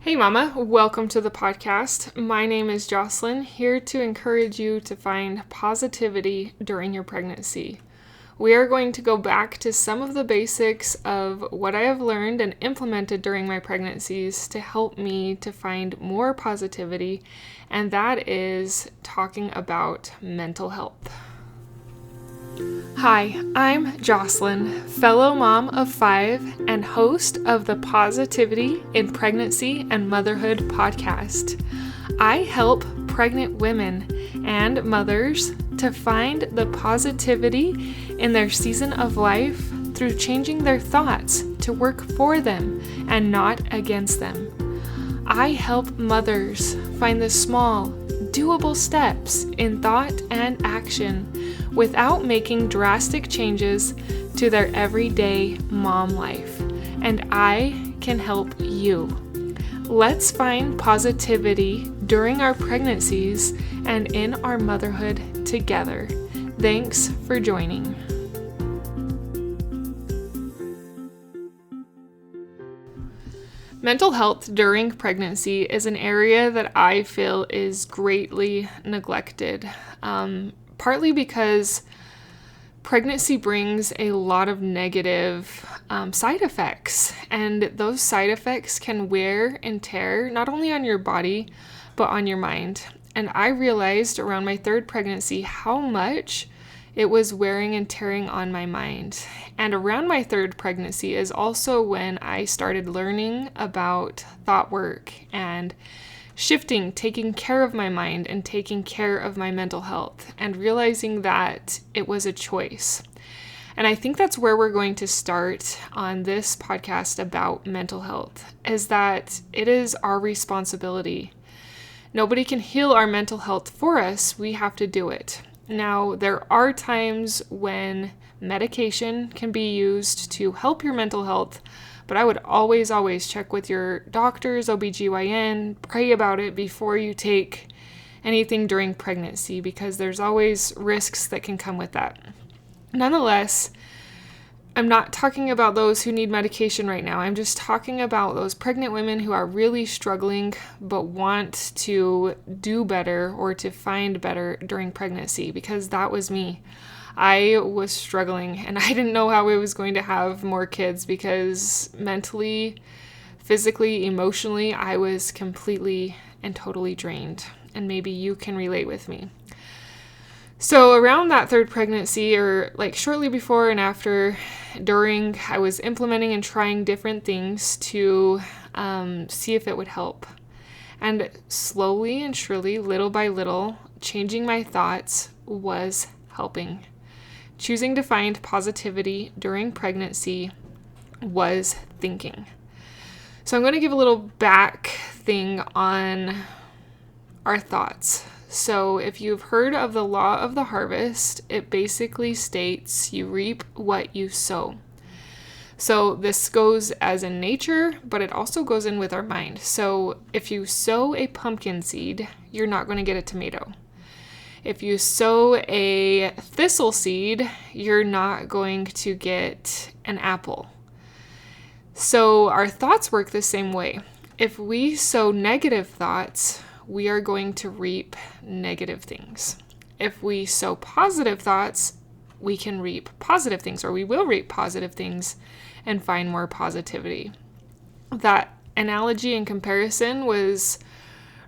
Hey Mama, welcome to the podcast. My name is Jocelyn, here to encourage you to find positivity during your pregnancy. We are going to go back to some of the basics of what I have learned and implemented during my pregnancies to help me to find more positivity, and that is talking about mental health. Hi, I'm Jocelyn, fellow mom of 5 and host of the Positivity in Pregnancy and Motherhood podcast. I help pregnant women and mothers to find the positivity in their season of life through changing their thoughts to work for them and not against them. I help mothers find the small, doable steps in thought and action without making drastic changes to their everyday mom life. And I can help you. Let's find positivity during our pregnancies and in our motherhood together. Thanks for joining. Mental health during pregnancy is an area that I feel is greatly neglected, partly because pregnancy brings a lot of negative side effects, and those side effects can wear and tear not only on your body, but on your mind. And I realized around my 3rd pregnancy how much it was wearing and tearing on my mind. And around my 3rd pregnancy is also when I started learning about thought work and shifting, taking care of my mind and taking care of my mental health, and realizing that it was a choice. And I think that's where we're going to start on this podcast about mental health, is that it is our responsibility. Nobody can heal our mental health for us. We have to do it. Now, there are times when medication can be used to help your mental health, but I would always check with your doctors, OBGYN, pray about it before you take anything during pregnancy, because there's always risks that can come with that. Nonetheless, I'm not talking about those who need medication right now. I'm just talking about those pregnant women who are really struggling but want to do better or to find better during pregnancy, because that was me. I was struggling and I didn't know how I was going to have more kids, because mentally, physically, emotionally, I was completely and totally drained. And maybe you can relate with me. So around that 3rd pregnancy, or like shortly before and after, during, I was implementing and trying different things to see if it would help. And slowly and surely, little by little, changing my thoughts was helping. Choosing to find positivity during pregnancy was thinking. So I'm going to give a little back thing on our thoughts. So if you've heard of the law of the harvest, it basically states you reap what you sow. So this goes as in nature, but it also goes in with our mind. So if you sow a pumpkin seed, you're not going to get a tomato. If you sow a thistle seed, you're not going to get an apple. So our thoughts work the same way. If we sow negative thoughts, we are going to reap negative things. If we sow positive thoughts, we can reap positive things, or we will reap positive things and find more positivity. That analogy and comparison was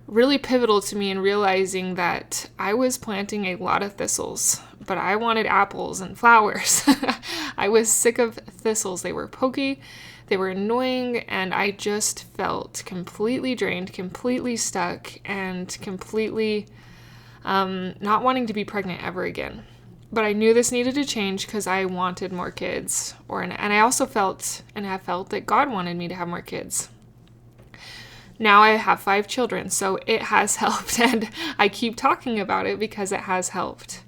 really pivotal to me in realizing that I was planting a lot of thistles, but I wanted apples and flowers. I was sick of thistles. They were pokey, they were annoying, and I just felt completely drained, completely stuck, and completely not wanting to be pregnant ever again. But I knew this needed to change because I wanted more kids, and I also felt and have felt that God wanted me to have more kids. Now I have 5 children, so it has helped, and I keep talking about it because it has helped.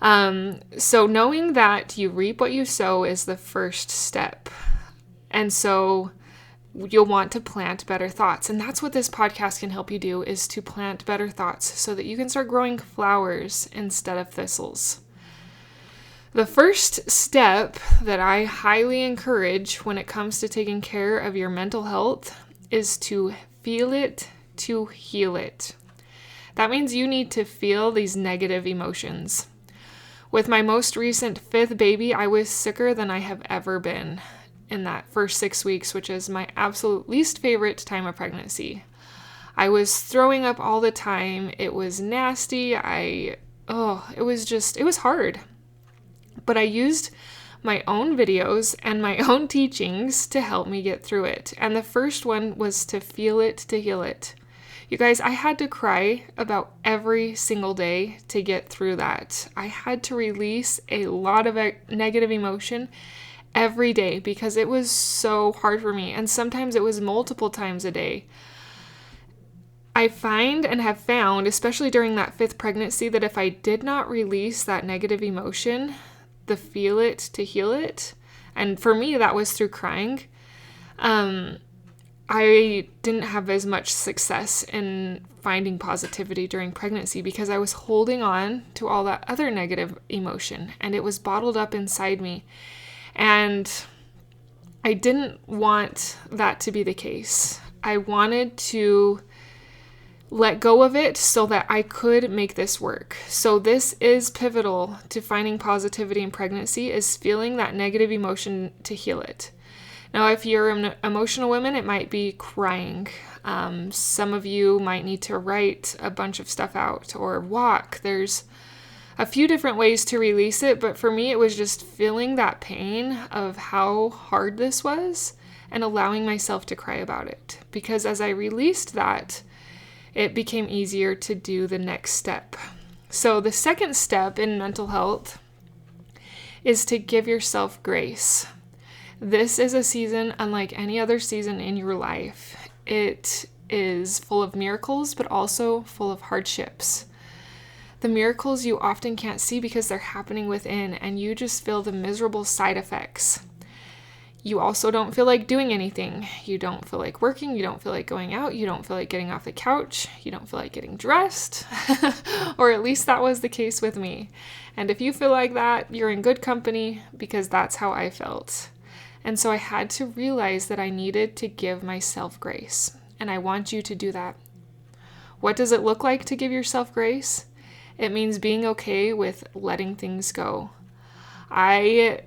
So knowing that you reap what you sow is the first step. And so you'll want to plant better thoughts. And that's what this podcast can help you do, is to plant better thoughts so that you can start growing flowers instead of thistles. The first step that I highly encourage when it comes to taking care of your mental health is to feel it to heal it. That means you need to feel these negative emotions. With my most recent 5th baby, I was sicker than I have ever been in that first 6 weeks, which is my absolute least favorite time of pregnancy. I was throwing up all the time. It was nasty. It was hard. But I used my own videos and my own teachings to help me get through it. And the first one was to feel it to heal it. You guys, I had to cry about every single day to get through that. I had to release a lot of negative emotion every day because it was so hard for me. And sometimes it was multiple times a day. I find and have found, especially during that 5th pregnancy, that if I did not release that negative emotion, the feel it to heal it, and for me that was through crying, I didn't have as much success in finding positivity during pregnancy because I was holding on to all that other negative emotion and it was bottled up inside me. And I didn't want that to be the case. I wanted to let go of it so that I could make this work. So this is pivotal to finding positivity in pregnancy, is feeling that negative emotion to heal it. Now, if you're an emotional woman, it might be crying. Some of you might need to write a bunch of stuff out or walk. There's a few different ways to release it, but for me, it was just feeling that pain of how hard this was and allowing myself to cry about it. Because as I released that, it became easier to do the next step. So the second step in mental health is to give yourself grace. This is a season unlike any other season in your life. It is full of miracles, but also full of hardships. The miracles you often can't see because they're happening within, and you just feel the miserable side effects. You also don't feel like doing anything. You don't feel like working. You don't feel like going out. You don't feel like getting off the couch. You don't feel like getting dressed. Or at least that was the case with me. And if you feel like that, you're in good company, because that's how I felt. And so I had to realize that I needed to give myself grace. And I want you to do that. What does it look like to give yourself grace? It means being okay with letting things go. I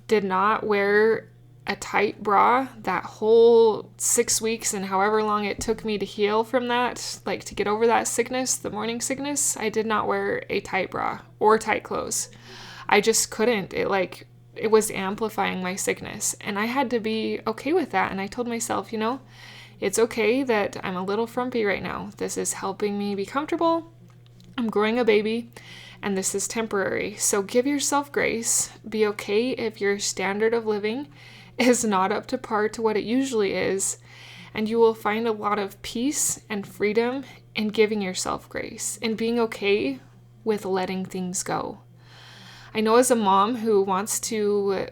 did not wear a tight bra that whole 6 weeks and however long it took me to heal from that, like to get over that sickness, the morning sickness. I did not wear a tight bra or tight clothes. I just couldn't. It was amplifying my sickness, and I had to be okay with that. And I told myself, it's okay that I'm a little frumpy right now. This is helping me be comfortable. I'm growing a baby, and this is temporary. So give yourself grace. Be okay if your standard of living is not up to par to what it usually is, and you will find a lot of peace and freedom in giving yourself grace and being okay with letting things go. I know as a mom who wants to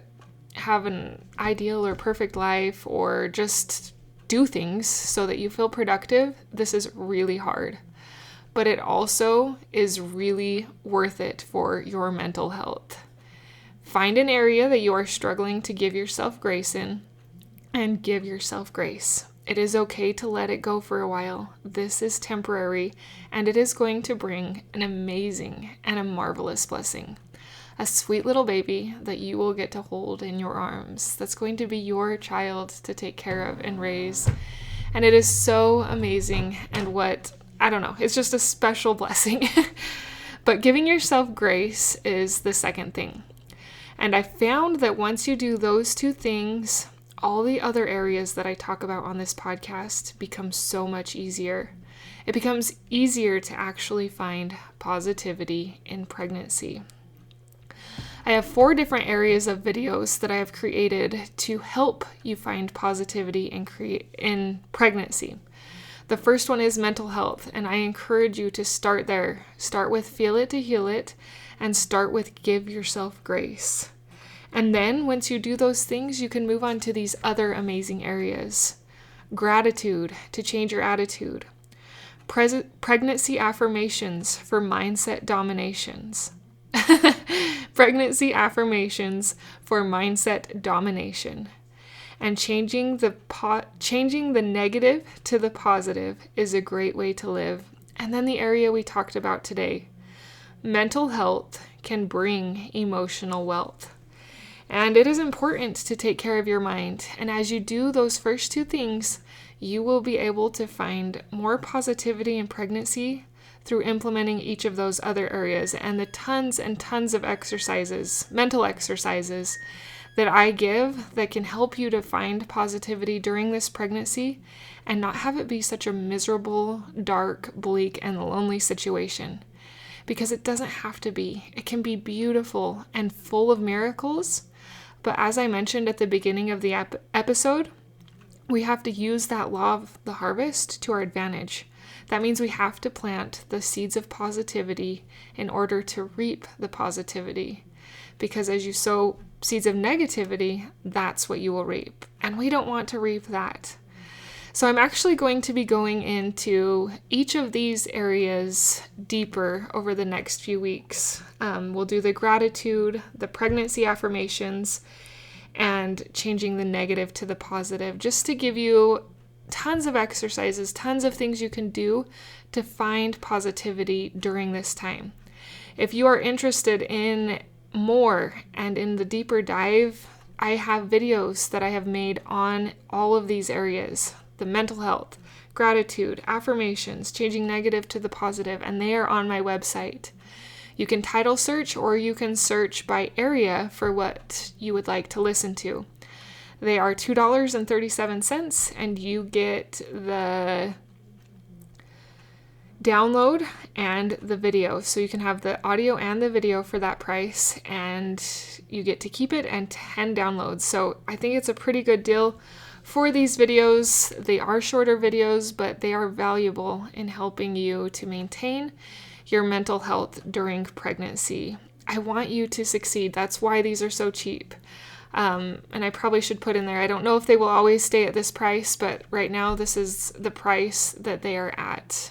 have an ideal or perfect life or just do things so that you feel productive, this is really hard. But it also is really worth it for your mental health. Find an area that you are struggling to give yourself grace in and give yourself grace. It is okay to let it go for a while. This is temporary, and it is going to bring an amazing and a marvelous blessing. A sweet little baby that you will get to hold in your arms. That's going to be your child to take care of and raise. And it is so amazing, and it's just a special blessing. But giving yourself grace is the second thing. And I found that once you do those two things, all the other areas that I talk about on this podcast become so much easier. It becomes easier to actually find positivity in pregnancy. I have 4 different areas of videos that I have created to help you find positivity in pregnancy. The first one is mental health, and I encourage you to start there. Start with feel it to heal it, and start with give yourself grace. And then once you do those things, you can move on to these other amazing areas. Gratitude, to change your attitude. Pregnancy affirmations for mindset dominations. Pregnancy affirmations for mindset domination. And changing the negative to the positive is a great way to live. And then the area we talked about today. Mental health can bring emotional wealth. And it is important to take care of your mind. And as you do those first two things, you will be able to find more positivity in pregnancy through implementing each of those other areas, and the tons and tons of exercises, mental exercises, that I give that can help you to find positivity during this pregnancy and not have it be such a miserable, dark, bleak, and lonely situation. Because it doesn't have to be. It can be beautiful and full of miracles. But as I mentioned at the beginning of the episode, we have to use that law of the harvest to our advantage. That means we have to plant the seeds of positivity in order to reap the positivity. Because as you sow seeds of negativity, that's what you will reap. And we don't want to reap that. So I'm actually going to be going into each of these areas deeper over the next few weeks. We'll do the gratitude, the pregnancy affirmations, and changing the negative to the positive, just to give you tons of exercises, tons of things you can do to find positivity during this time. If you are interested in more and in the deeper dive, I have videos that I have made on all of these areas, the mental health, gratitude, affirmations, changing negative to the positive, and they are on my website. You can title search or you can search by area for what you would like to listen to. They are $2.37, and you get the download and the video. So you can have the audio and the video for that price, and you get to keep it and 10 downloads. So I think it's a pretty good deal for these videos. They are shorter videos, but they are valuable in helping you to maintain your mental health during pregnancy. I want you to succeed. That's why these are so cheap. And I probably should put in there, I don't know if they will always stay at this price, but right now this is the price that they are at.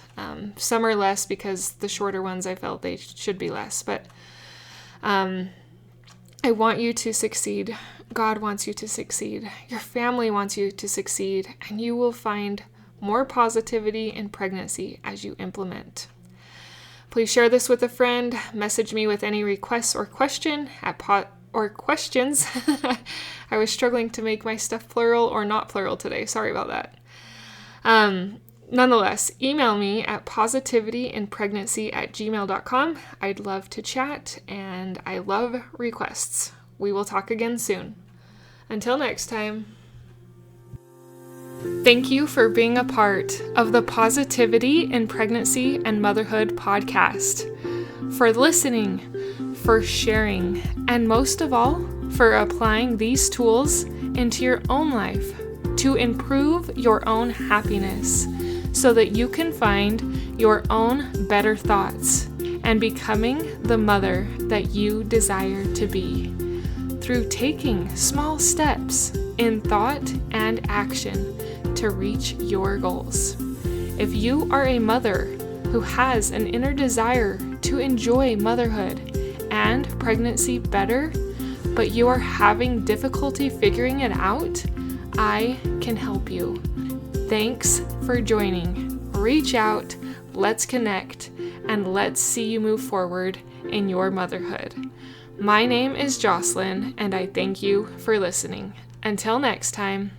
Some are less because the shorter ones I felt they should be less, but I want you to succeed. God wants you to succeed. Your family wants you to succeed, and you will find more positivity in pregnancy as you implement. Please share this with a friend. Message me with any requests or questions. I was struggling to make my stuff plural or not plural today. Sorry about that. Nonetheless, email me at positivityinpregnancy@gmail.com. I'd love to chat, and I love requests. We will talk again soon. Until next time. Thank you for being a part of the Positivity in Pregnancy and Motherhood podcast, for listening, for sharing, and most of all, for applying these tools into your own life to improve your own happiness so that you can find your own better thoughts and becoming the mother that you desire to be through taking small steps in thought and action to reach your goals. If you are a mother who has an inner desire to enjoy motherhood and pregnancy better, but you are having difficulty figuring it out, I can help you. Thanks for joining. Reach out, let's connect, and let's see you move forward in your motherhood. My name is Jocelyn, and I thank you for listening. Until next time.